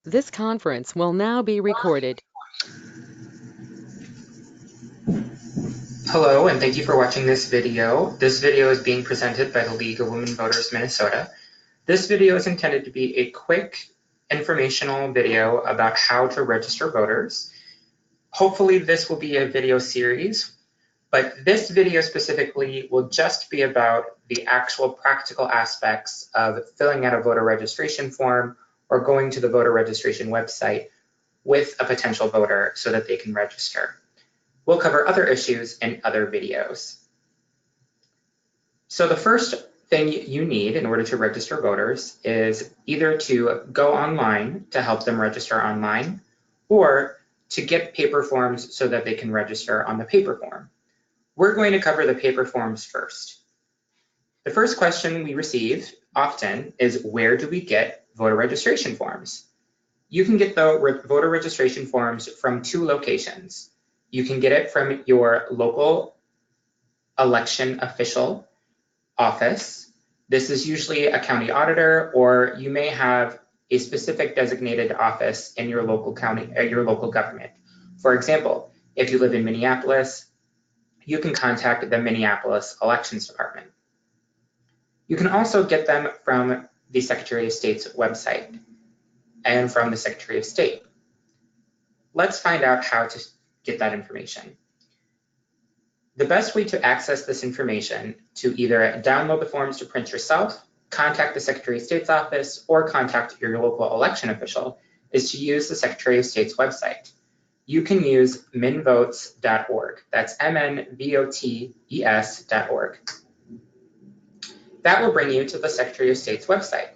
This conference will now be recorded. Hello, and thank you for watching this video. This video is being presented by the League of Women Voters Minnesota. This video is intended to be a quick informational video about how to register voters. Hopefully this will be a video series, but this video specifically will just be about the actual practical aspects of filling out a voter registration form or going to the voter registration website with a potential voter so that they can register. We'll cover other issues in other videos. So the first thing you need in order to register voters is either to go online to help them register online, or to get paper forms so that they can register on the paper form. We're going to cover the paper forms first. The first question we receive often is, where do we get voter registration forms? You can get the voter registration forms from two locations. You can get it from your local election official office. This is usually a county auditor, or you may have a specific designated office in your local county, your local government. For example, if you live in Minneapolis, you can contact the Minneapolis Elections Department. You can also get them from the Secretary of State's website and from the Secretary of State. Let's find out how to get that information. The best way to access this information, to either download the forms to print yourself, contact the Secretary of State's office, or contact your local election official, is to use the Secretary of State's website. You can use minvotes.org. That's MNVOTES.org. That will bring you to the Secretary of State's website.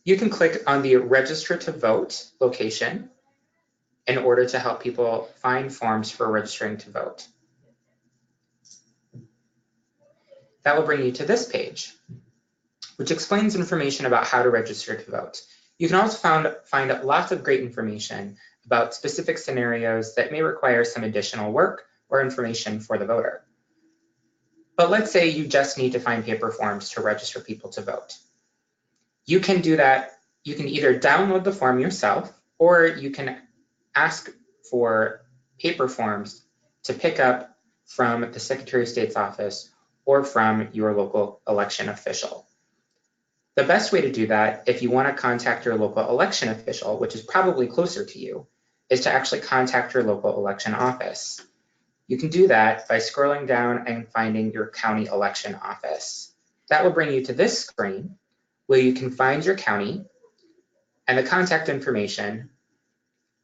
You can click on the Register to Vote location in order to help people find forms for registering to vote. That will bring you to this page, which explains information about how to register to vote. You can also find lots of great information about specific scenarios that may require some additional work or information for the voter. But let's say you just need to find paper forms to register people to vote. You can do that. You can either download the form yourself, or you can ask for paper forms to pick up from the Secretary of State's office or from your local election official. The best way to do that, if you want to contact your local election official, which is probably closer to you, is to actually contact your local election office. You can do that by scrolling down and finding your county election office. That will bring you to this screen where you can find your county and the contact information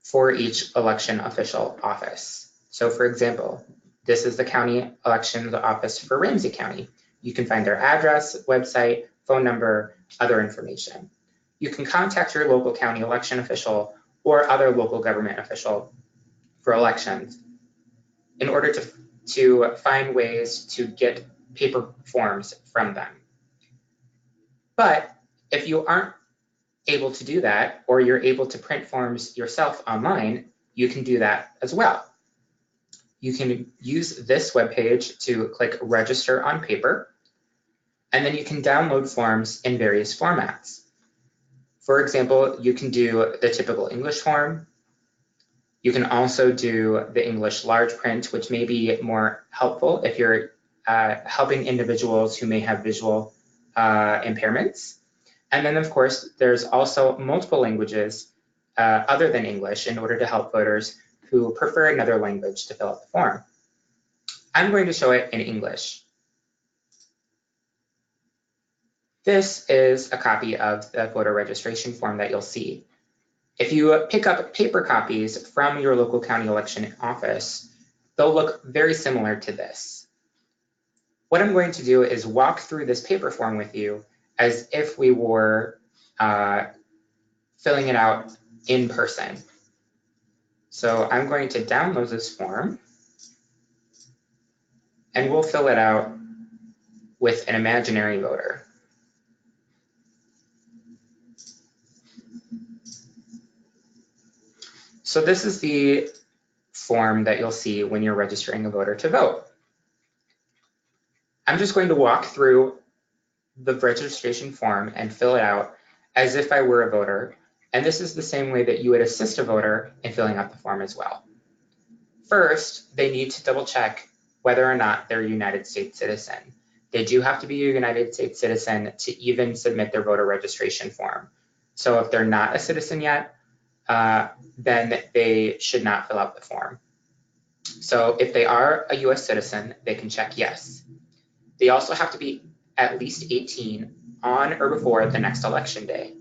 for each election official office. So for example, this is the county elections office for Ramsey County. You can find their address, website, phone number, other information. You can contact your local county election official or other local government official for elections in order to find ways to get paper forms from them. But if you aren't able to do that, or you're able to print forms yourself online, you can do that as well. You can use this webpage to click register on paper, and then you can download forms in various formats. For example, you can do the typical English form. You can also do the English large print, which may be more helpful if you're helping individuals who may have visual impairments. And then, of course, there's also multiple languages other than English in order to help voters who prefer another language to fill out the form. I'm going to show it in English. This is a copy of the voter registration form that you'll see. If you pick up paper copies from your local county election office, they'll look very similar to this. What I'm going to do is walk through this paper form with you as if we were filling it out in person. So I'm going to download this form, and we'll fill it out with an imaginary voter. So this is the form that you'll see when you're registering a voter to vote. I'm just going to walk through the registration form and fill it out as if I were a voter, and this is the same way that you would assist a voter in filling out the form as well. First, they need to double check whether or not they're a United States citizen. They do have to be a United States citizen to even submit their voter registration form. So if they're not a citizen yet, then they should not fill out the form. So if they are a US citizen, they can check yes. They also have to be at least 18 on or before the next election day.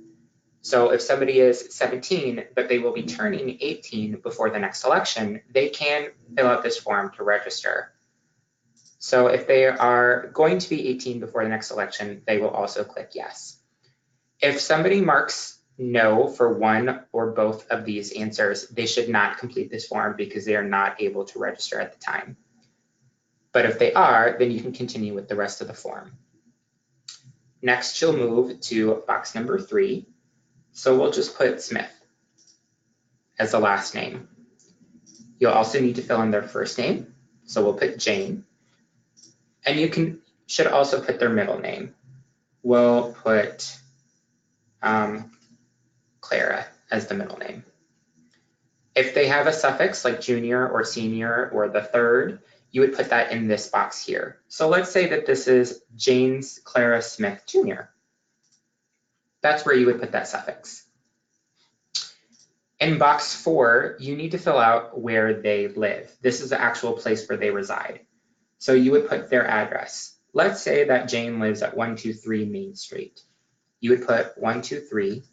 So if somebody is 17, but they will be turning 18 before the next election, they can fill out this form to register. So if they are going to be 18 before the next election, they will also click yes. If somebody marks no for one or both of these answers, they should not complete this form because they are not able to register at the time. But if they are, then you can continue with the rest of the form. Next, you'll move to box number 3. So we'll just put Smith as the last name. You'll also need to fill in their first name. So we'll put Jane. And you should also put their middle name. We'll put Clara as the middle name. If they have a suffix like junior or senior or the third, you would put that in this box here. So let's say that this is James Clara Smith Jr. That's where you would put that suffix. In box 4, you need to fill out where they live. This is the actual place where they reside. So you would put their address. Let's say that Jane lives at 123 Main Street. You would put 123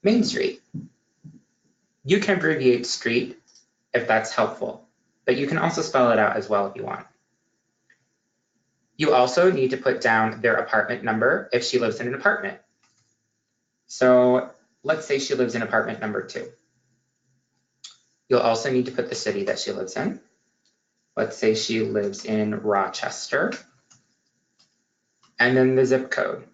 Main Street. You can abbreviate street if that's helpful, but you can also spell it out as well if you want. You also need to put down their apartment number if she lives in an apartment. So let's say she lives in apartment number 2. You'll also need to put the city that she lives in. Let's say she lives in Rochester. And then the zip code.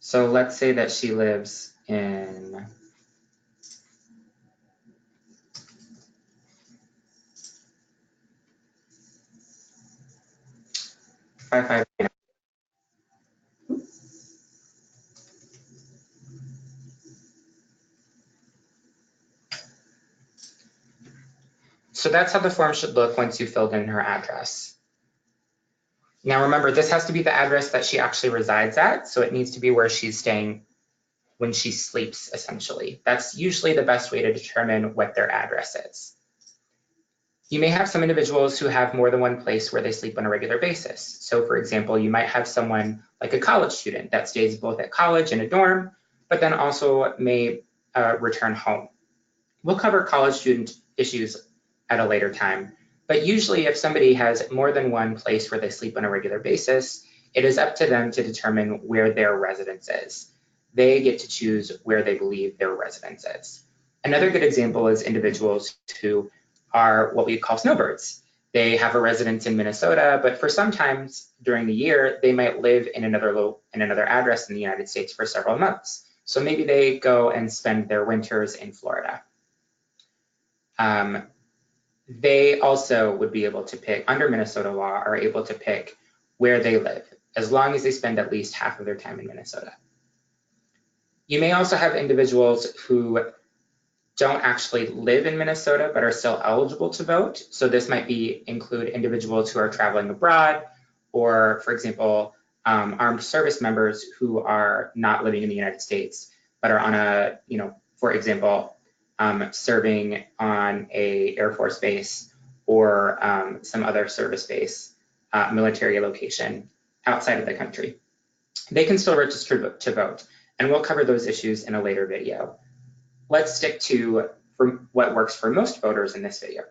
So let's say that she lives in So that's how the form should look once you filled in her address. Now remember, this has to be the address that she actually resides at, so it needs to be where she's staying when she sleeps, essentially. That's usually the best way to determine what their address is. You may have some individuals who have more than one place where they sleep on a regular basis. So for example, you might have someone like a college student that stays both at college in a dorm, but then also may return home. We'll cover college student issues at a later time, but usually if somebody has more than one place where they sleep on a regular basis, it is up to them to determine where their residence is. They get to choose where they believe their residence is. Another good example is individuals who are what we call snowbirds. They have a residence in Minnesota, but for sometimes during the year, they might live in another address in the United States for several months. So maybe they go and spend their winters in Florida. They also would be able to pick, under Minnesota law, are able to pick where they live, as long as they spend at least half of their time in Minnesota. You may also have individuals who don't actually live in Minnesota, but are still eligible to vote. So this might include individuals who are traveling abroad, or for example, armed service members who are not living in the United States, but are on for example, serving on a Air Force base or some other service base, military location outside of the country. They can still register to vote, and we'll cover those issues in a later video. Let's stick to what works for most voters in this video.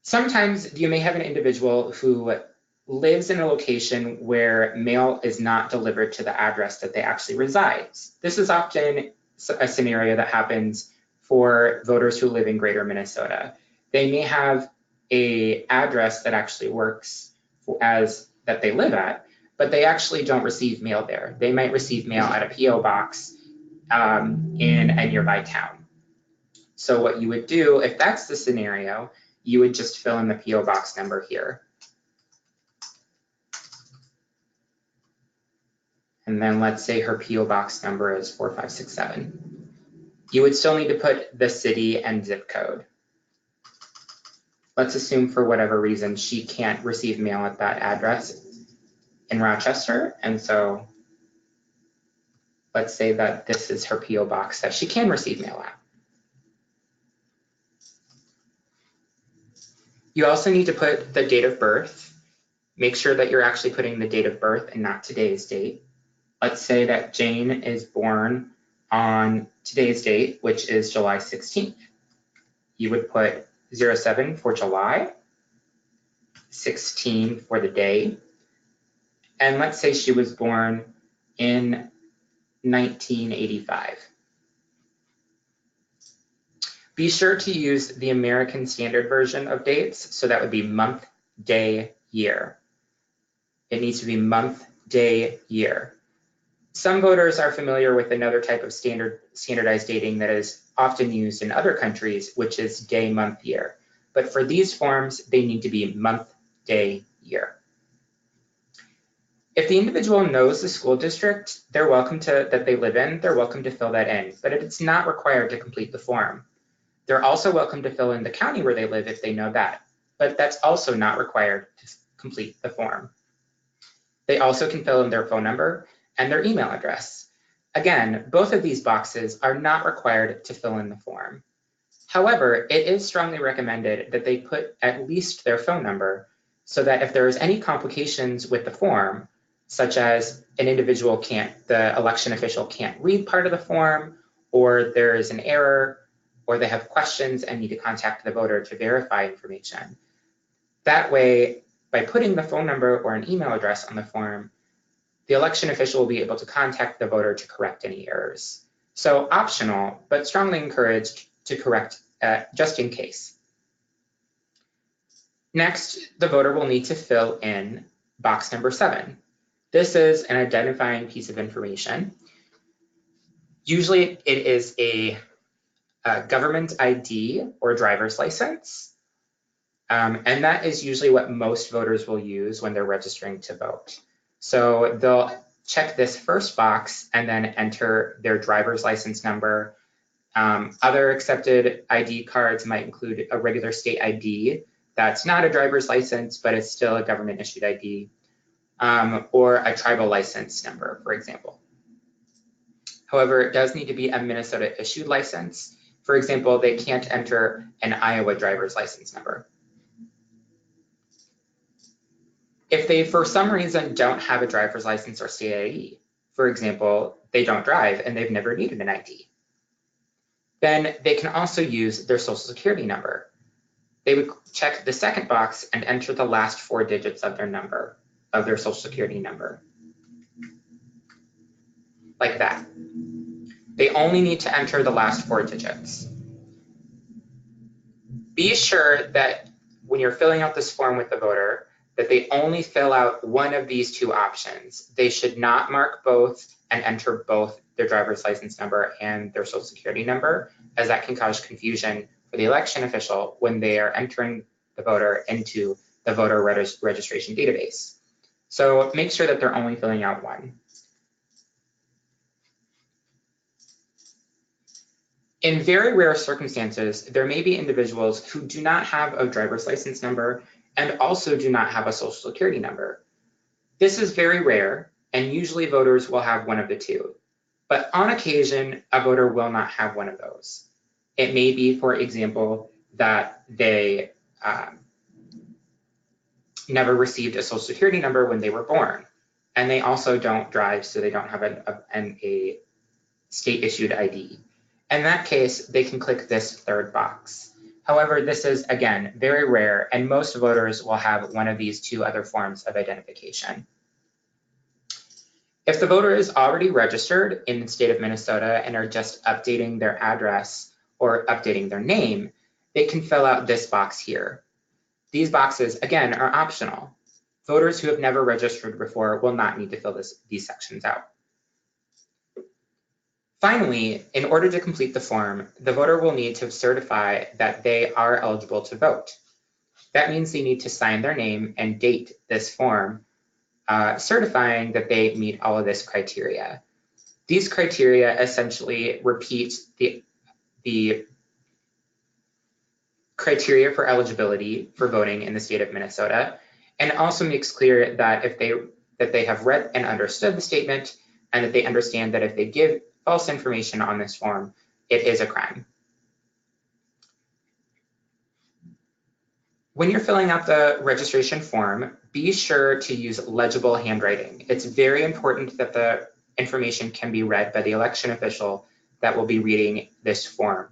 Sometimes you may have an individual who lives in a location where mail is not delivered to the address that they actually reside. This is often a scenario that happens for voters who live in greater Minnesota. They may have an address that actually works as that they live at, but they actually don't receive mail there. They might receive mail at a PO box in a nearby town. So what you would do, if that's the scenario, you would just fill in the PO box number here. And then let's say her PO box number is 4567. You would still need to put the city and zip code. Let's assume for whatever reason she can't receive mail at that address in Rochester. And so let's say that this is her PO box that she can receive mail at. You also need to put the date of birth. Make sure that you're actually putting the date of birth and not today's date. Let's say that Jane is born on today's date, which is July 16th. You would put 07 for July, 16 for the day, and let's say she was born in 1985. Be sure to use the American Standard Version of dates, so that would be month, day, year. It needs to be month, day, year. Some voters are familiar with another type of standardized dating that is often used in other countries, which is day, month, year. But for these forms, they need to be month, day, year. If the individual knows the school district that they live in, they're welcome to fill that in, but it's not required to complete the form. They're also welcome to fill in the county where they live if they know that, but that's also not required to complete the form. They also can fill in their phone number and their email address. Again, both of these boxes are not required to fill in the form. However, it is strongly recommended that they put at least their phone number so that if there is any complications with the form, such as the election official can't read part of the form, or there is an error, or they have questions and need to contact the voter to verify information. That way, by putting the phone number or an email address on the form, the election official will be able to contact the voter to correct any errors. So optional, but strongly encouraged to correct just in case. Next, the voter will need to fill in box number 7. This is an identifying piece of information. Usually it is a government ID or driver's license. And that is usually what most voters will use when they're registering to vote. So they'll check this first box and then enter their driver's license number. Other accepted ID cards might include a regular state ID that's not a driver's license, but it's still a government issued ID, or a tribal license number, for example. However, it does need to be a Minnesota issued license. For example, they can't enter an Iowa driver's license number. If they, for some reason, don't have a driver's license or state ID, for example, they don't drive and they've never needed an ID, then they can also use their social security number. They would check the second box and enter the last 4 digits of their social security number. Like that. They only need to enter the last 4 digits. Be sure that when you're filling out this form with the voter, that they only fill out one of these 2 options. They should not mark both and enter both their driver's license number and their social security number, as that can cause confusion for the election official when they are entering the voter into the voter registration database. So make sure that they're only filling out one. In very rare circumstances, there may be individuals who do not have a driver's license number and also do not have a social security number. This is very rare, and usually voters will have one of the 2. But on occasion, a voter will not have one of those. It may be, for example, that they never received a social security number when they were born, and they also don't drive, so they don't have a state-issued ID. In that case, they can click this 3rd box. However, this is, again, very rare, and most voters will have one of these 2 other forms of identification. If the voter is already registered in the state of Minnesota and are just updating their address or updating their name, they can fill out this box here. These boxes, again, are optional. Voters who have never registered before will not need to fill these sections out. Finally, in order to complete the form, the voter will need to certify that they are eligible to vote. That means they need to sign their name and date this form, certifying that they meet all of this criteria. These criteria essentially repeat the criteria for eligibility for voting in the state of Minnesota, and also makes clear that if they have read and understood the statement, and that they understand that if they give false information on this form, it is a crime. When you're filling out the registration form, be sure to use legible handwriting. It's very important that the information can be read by the election official that will be reading this form.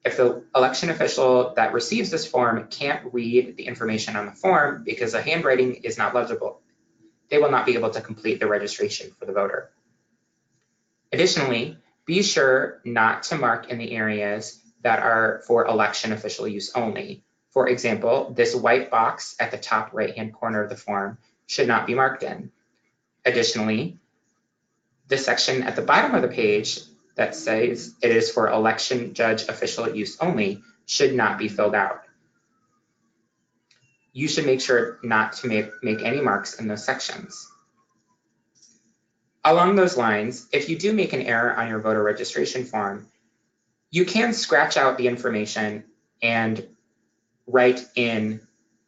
If the election official that receives this form can't read the information on the form because the handwriting is not legible, they will not be able to complete the registration for the voter. Additionally, be sure not to mark in the areas that are for election official use only. For example, this white box at the top right-hand corner of the form should not be marked in. Additionally, the section at the bottom of the page that says it is for election judge official use only should not be filled out. You should make sure not to make any marks in those sections. Along those lines, if you do make an error on your voter registration form, you can scratch out the information and write in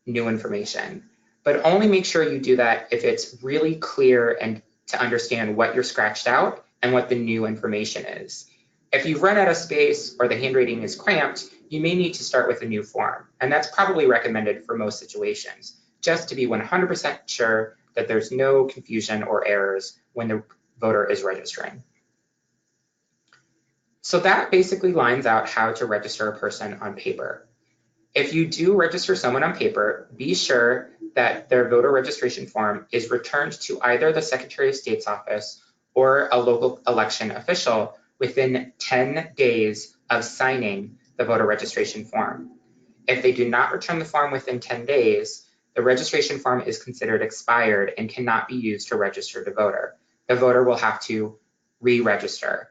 new information, but only make sure you do that if it's really clear and to understand what you're scratched out and what the new information is. If you've run out of space or the handwriting is cramped, you may need to start with a new form, and that's probably recommended for most situations, just to be 100% sure that there's no confusion or errors when the voter is registering. So that basically lines out how to register a person on paper. If you do register someone on paper, be sure that their voter registration form is returned to either the Secretary of State's office or a local election official within 10 days of signing the voter registration form. If they do not return the form within 10 days, the registration form is considered expired and cannot be used to register the voter. The voter will have to re-register.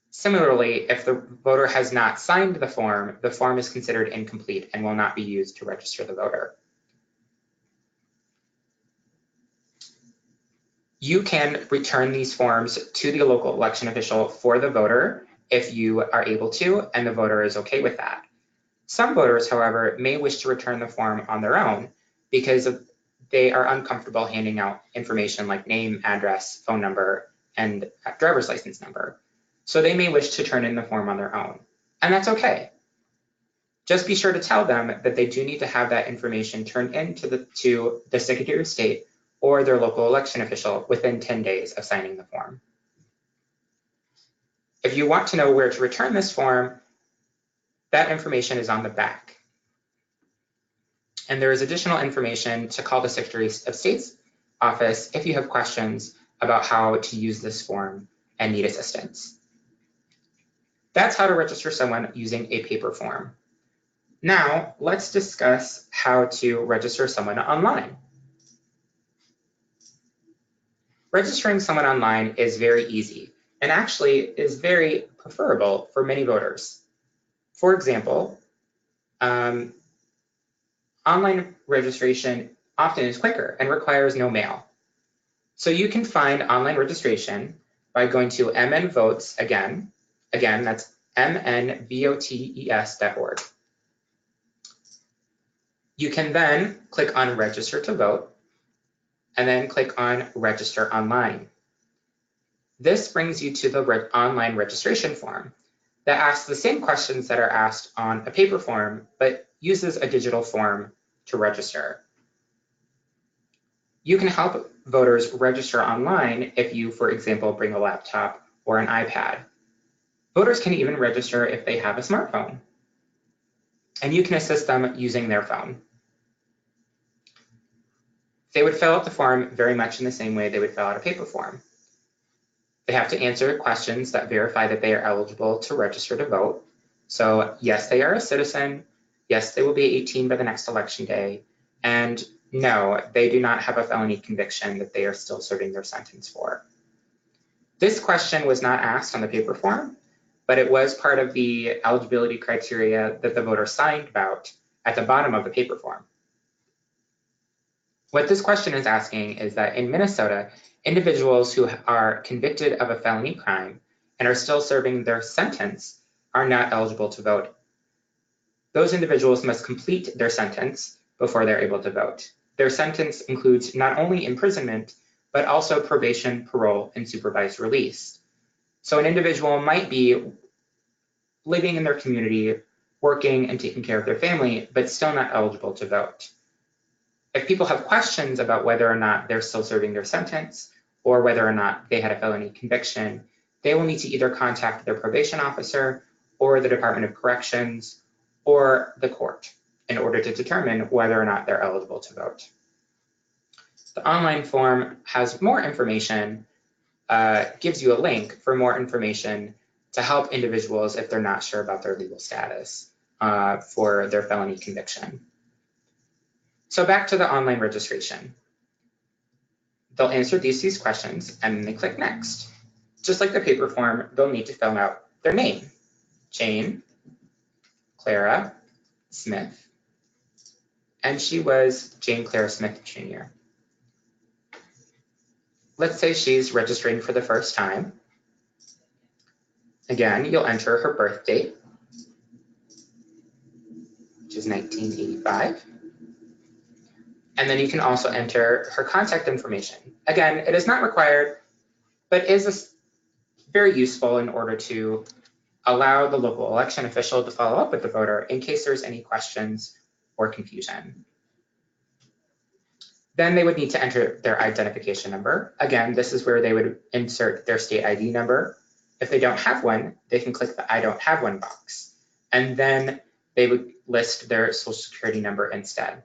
Similarly, if the voter has not signed the form is considered incomplete and will not be used to register the voter. You can return these forms to the local election official for the voter if you are able to, and the voter is okay with that. Some voters, however, may wish to return the form on their own because they are uncomfortable handing out information like name, address, phone number, and driver's license number. So they may wish to turn in the form on their own, and that's okay. Just be sure to tell them that they do need to have that information turned in to the Secretary of State or their local election official within 10 days of signing the form. If you want to know where to return this form, that information is on the back. And there is additional information to call the Secretary of State's office if you have questions about how to use this form and need assistance. That's how to register someone using a paper form. Now, let's discuss how to register someone online. Registering someone online is very easy and actually is very preferable for many voters. For example, online registration often is quicker and requires no mail. So you can find online registration by going to MNVotes again, that's mnvotes.org. You can then click on Register to Vote and then click on Register Online. This brings you to the online registration form that asks the same questions that are asked on a paper form, but uses a digital form to register. You can help voters register online if you, for example, bring a laptop or an iPad. Voters can even register if they have a smartphone, and you can assist them using their phone. They would fill out the form very much in the same way they would fill out a paper form. They have to answer questions that verify that they are eligible to register to vote. So yes, they are a citizen. Yes, they will be 18 by the next election day. And no, they do not have a felony conviction that they are still serving their sentence for. This question was not asked on the paper form, but it was part of the eligibility criteria that the voter signed about at the bottom of the paper form. What this question is asking is that in Minnesota, individuals who are convicted of a felony crime and are still serving their sentence are not eligible to vote. Those individuals must complete their sentence before they're able to vote. Their sentence includes not only imprisonment, but also probation, parole, and supervised release. So an individual might be living in their community, working and taking care of their family, but still not eligible to vote. If people have questions about whether or not they're still serving their sentence or whether or not they had a felony conviction, they will need to either contact their probation officer or the Department of Corrections or the court in order to determine whether or not they're eligible to vote. The online form has more information, gives you a link for more information to help individuals if they're not sure about their legal status for their felony conviction. So back to the online registration. They'll answer these questions and then they click next. Just like the paper form, they'll need to fill out their name, Jane Clara Smith. And she was Jane Clara Smith Jr. Let's say she's registering for the first time. Again, you'll enter her birth date, which is 1985. And then you can also enter her contact information. Again, it is not required, but is very useful in order to allow the local election official to follow up with the voter in case there's any questions or confusion. Then they would need to enter their identification number. Again, this is where they would insert their state ID number. If they don't have one, they can click the I don't have one box. And then they would list their social security number instead.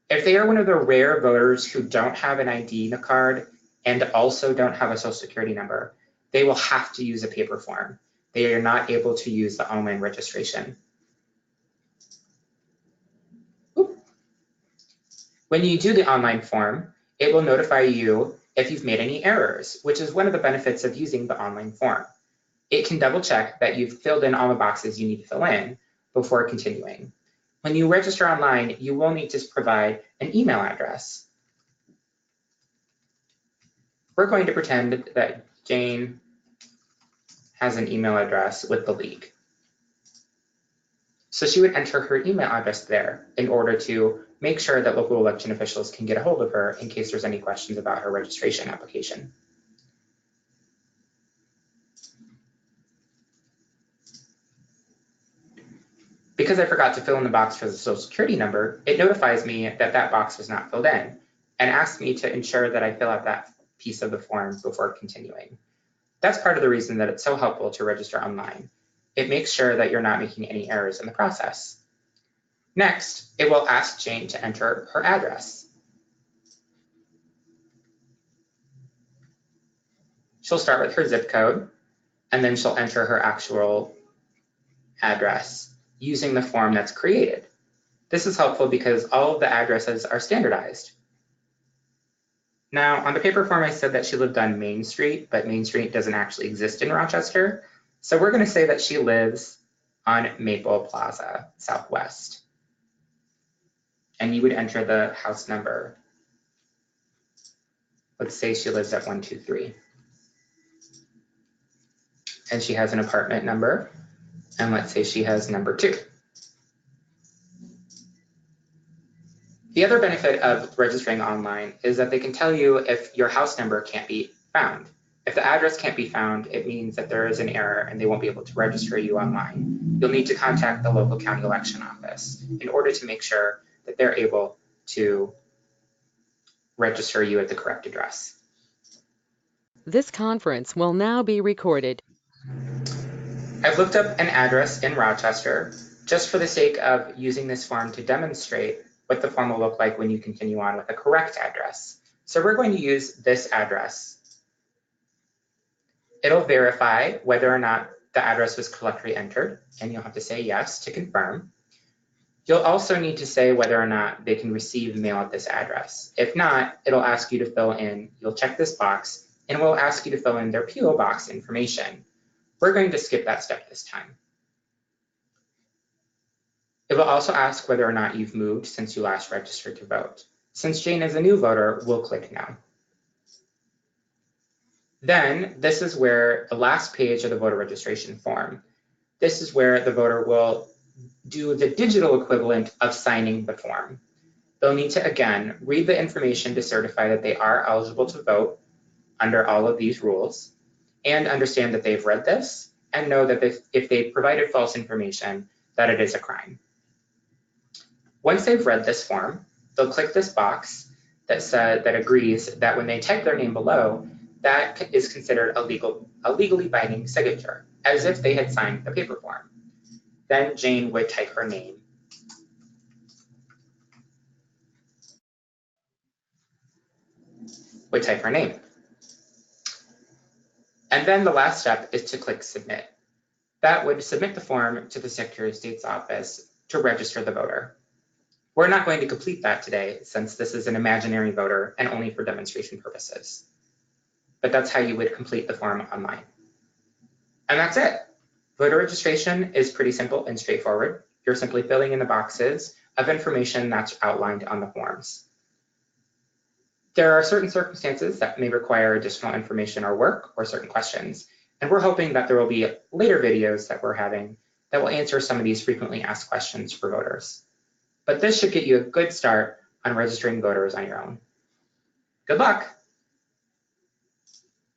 If they are one of the rare voters who don't have an ID card and also don't have a social security number, they will have to use a paper form. They are not able to use the online registration. When you do the online form, it will notify you if you've made any errors, which is one of the benefits of using the online form. It can double check that you've filled in all the boxes you need to fill in before continuing. When you register online, you will need to provide an email address. We're going to pretend that Jane has an email address with the league. So she would enter her email address there in order to make sure that local election officials can get a hold of her in case there's any questions about her registration application. Because I forgot to fill in the box for the social security number, it notifies me that that box was not filled in and asks me to ensure that I fill out that piece of the form before continuing. That's part of the reason that it's so helpful to register online. It makes sure that you're not making any errors in the process. Next, it will ask Jane to enter her address. She'll start with her zip code, and then she'll enter her actual address using the form that's created. This is helpful because all of the addresses are standardized. Now, on the paper form, I said that she lived on Main Street, but Main Street doesn't actually exist in Rochester. So we're going to say that she lives on Maple Plaza Southwest. And you would enter the house number. Let's say she lives at 123. And she has an apartment number. And let's say she has number 2. The other benefit of registering online is that they can tell you if your house number can't be found. If the address can't be found, it means that there is an error and they won't be able to register you online. You'll need to contact the local county election office in order to make sure that they're able to register you at the correct address. This conference will now be recorded. I've looked up an address in Rochester just for the sake of using this form to demonstrate what the form will look like when you continue on with the correct address. So we're going to use this address. It'll verify whether or not the address was correctly entered, and you'll have to say yes to confirm. You'll also need to say whether or not they can receive mail at this address. If not, it'll ask you to fill in, you'll check this box, and it will ask you to fill in their PO box information. We're going to skip that step this time. It will also ask whether or not you've moved since you last registered to vote. Since Jane is a new voter, we'll click no. Then this is where the last page of the voter registration form. This is where the voter will do the digital equivalent of signing the form. They'll need to, again, read the information to certify that they are eligible to vote under all of these rules, and understand that they've read this and know that if they provided false information, that it is a crime. Once they've read this form, they'll click this box that agrees that when they type their name below, that is considered a legally binding signature, as if they had signed the paper form. Then Jane would type her name. And then the last step is to click submit. That would submit the form to the Secretary of State's office to register the voter. We're not going to complete that today since this is an imaginary voter and only for demonstration purposes. But that's how you would complete the form online. And that's it. Voter registration is pretty simple and straightforward. You're simply filling in the boxes of information that's outlined on the forms. There are certain circumstances that may require additional information or work or certain questions, and we're hoping that there will be later videos that we're having that will answer some of these frequently asked questions for voters. But this should get you a good start on registering voters on your own. Good luck!